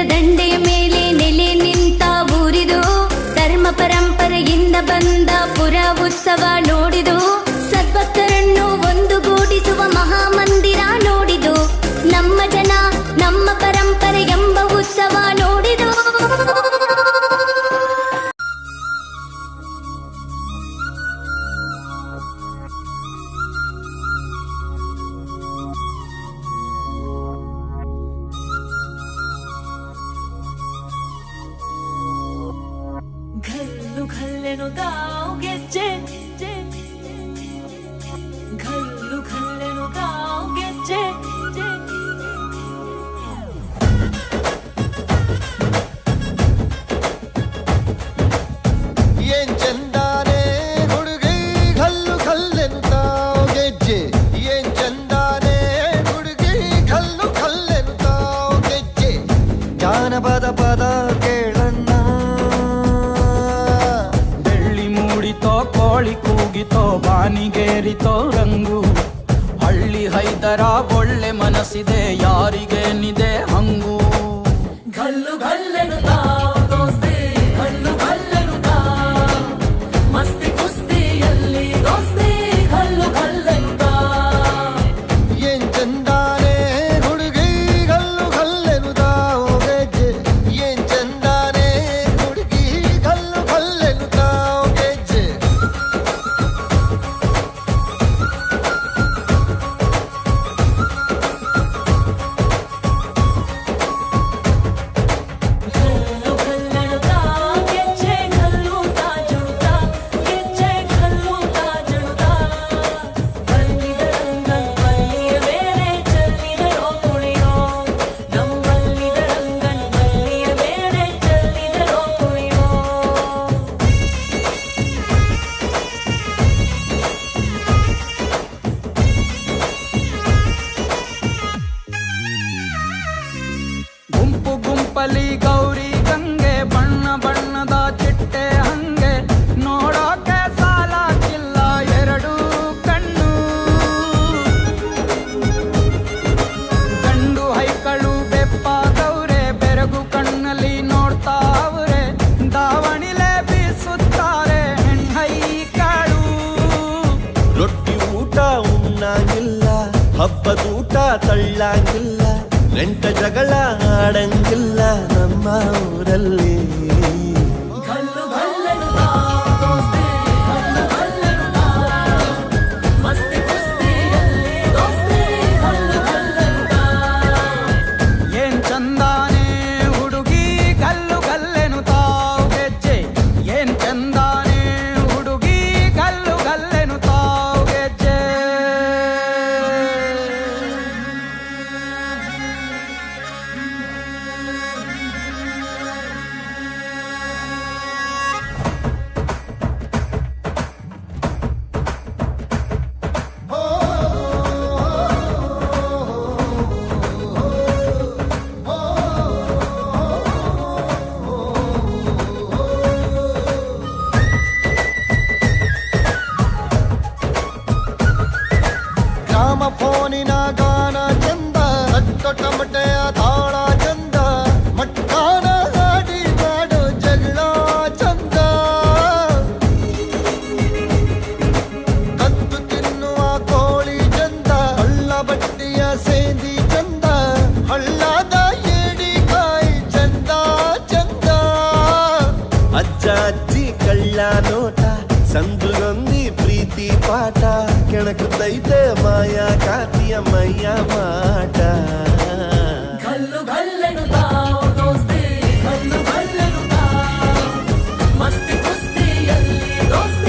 ದಂಡೆಯ ಮೇಲೆ ನೆಲೆ ನಿಂತ ಊರಿದು, ಧರ್ಮ ಪರಂಪರೆಯಿಂದ ಬಂದ ಪುರ ಉತ್ಸವ ನೋಡಿದು, ಸದ್ಭಕ್ತರನ್ನು ಒಂದುಗೂಡಿಸುವ ಮಹಾಮಂದಿರ ನೋಡಿದು, ನಮ್ಮ ಜನ ನಮ್ಮ ಪರಂಪರೆ ಎಂಬ ಉತ್ಸವ ನೋಡಿದು. घल्लू घल्लेनु गाव ಗೆಜ್ಜೆ, घल्लू घल्लेनु गाव ಗೆಜ್ಜೆ. ಏನ್ ಚಂದಾನೆ ಹುಡುಗಿ ಘಲ್ಲು ಘಲ್ಲೆನು ತಾವ್ ಗೆಜ್ಜೆ, ಏನ್ ಚಂದಾನೆ ಹುಡುಗಿ ಘಲ್ಲು ಘಲ್ಲೆನು ತಾವ್ ಗೆಜ್ಜೆ. ಜಾನಪದ ಪದ ಕೇಳಣ್ಣ, ಬೆಳ್ಳಿ ಮೂಡಿತೋ ಕೋಳಿ ಕೂಗಿತೋ ಬಾನಿಗೇರಿತೋ ರಂಗು, ಹಳ್ಳಿ ಹೈದರ ಒಳ್ಳೆ ಮನಸ್ಸಿದೆ ಯಾರಿಗೇನಿದೆ ಹಂಗು. घल्लू घल्लेनु गाव ದೋಸ್ತಿ, घल्लू घल्लेनु गाव ಮಸ್ತಿ ಕುಸ್ತಿಯಲ್ಲಿ ದೋಸ್ತಿ, घल्लू घल्लेनु गाव. ಏನ್ ಚಂದಾನೆ ಹುಡುಗಿ ಘಲ್ಲು ಘಲ್ಲೆನು ತಾವ್ ಗೆಜ್ಜೆ, ಏನ್ ಚಂದಾನೆ ಹುಡುಗಿ ಘಲ್ಲು ಘಲ್ಲೆನು ತಾವ್ ಗೆಜ್ಜೆ. घल्लू घल्लेनु गाव ಗೆಜ್ಜೆ, घल्लू ತಾ ಜುಣುತಾ ಗೆಜ್ಜೆ, घल्लू ತಾ ಜುಣುತಾ. ಬಲ್ಲಿದ ರಂಗನ್ ಬಲ್ಲಿಯ ಮೇಲೆ ಚೆಲ್ಲಿದರೋ ಕುಣಿಯೋ, ನಮ್ಮಲ್ಲಿದ ರಂಗನ್ ಬಲ್ಲಿಯ ಮೇಲೆ ಚೆಲ್ಲಿದರೋ ಕುಣಿಯೋ. ಗುಂಪು ಗುಂಪಲಿ ಗೌರಿ ಗಂಗೆ, ಬಣ್ಣ ಬಣ್ಣದ ಚಿಟ್ಟೆ ಹಂಗೆ, ನೋಡೋಕೆ ಸಾಲಾಗಿಲ್ಲ ಎರಡು ಕಣ್ಣು. ಗಂಡು ಹೈಕಳು ಬೆಪ್ಪಾದವ್ರೆ, ಬೆರಗು ಕಣ್ಣಲ್ಲಿ ನೋಡ್ತಾವ್ರೆ, ದಾವಣಿಲೆ ಬೀಸುತ್ತಾರೆ ಹೆಣ್ಹೈಕಳು. ರೊಟ್ಟಿ ಊಟ ಉಣ್ಣಂಗಿಲ್ಲ, ಹಬ್ಬದೂಟ ತಳ್ಳಂಗಿಲ್ಲ, ನೆಂಟ ಜಗಳ ಆಡಂಗಿಲ್ಲ ನಮ್ಮ ಊರಲ್ಲಿ. घल्लू घल्लेनु गाव ದೋಸ್ತಿ, घल्लू घल्लेनु गाव ಮಸ್ತಿ ಕುಸ್ತಿಯಲ್ಲಿ ದೋಸ್ತಿ, घल्लू घल्लेनु गाव. ಏನ್ ಚಂದಾನೆ ಹುಡುಗಿ ಗಲ್ಲು ಗಲ್ಲೆನು ತಾವ್ ಗೆಜ್ಜೆ, ಏನ್ ಚಂದಾನೆ ಹುಡುಗಿ ಗಲ್ಲು ಗಲ್ಲೆನು ತಾವ್ ಗೆಜ್ಜೆ. ಗ್ರಾಮ ಫೋನಿನ ಗಾನ ಚಂದ, ಹತ್ತು ಟಮಟೆಯ ತಾಳ ಚಂದ, ಮಟ್ಟಾನ ಹಾಡಿ ಮಾಡೋ ಜಗಳ ಚಂದ. ಕತ್ತು ತಿನ್ನುವ ಕೋಳಿ ಚಂದ, ಹಳ್ಳ ಬಟ್ಟಿಯ ಸೇಂದಿ ಚಂದ, ಹಳ್ಳದ ಏಡಿಕಾಯಿ ಚಂದ ಚಂದ. ಅಜ್ಜ ಅಜ್ಜಿ ಕಳ್ಳ ನೋಟ, ಸಂದುಗೊಂದಿ ಪ್ರೀತಿ ಪಾಠ, ಕೆಣಕುತ್ತೈತೆ ಮಾಯಾ ಕಾತಿಯ ಮೈಯ ಮಾಟ. घल्लू घल्लेनु गाव ದೋಸ್ತಿ, घल्लू घल्लेनु गाव ಮಸ್ತಿ ಕುಸ್ತಿಯಲ್ಲಿ ದೋಸ್ತಿ,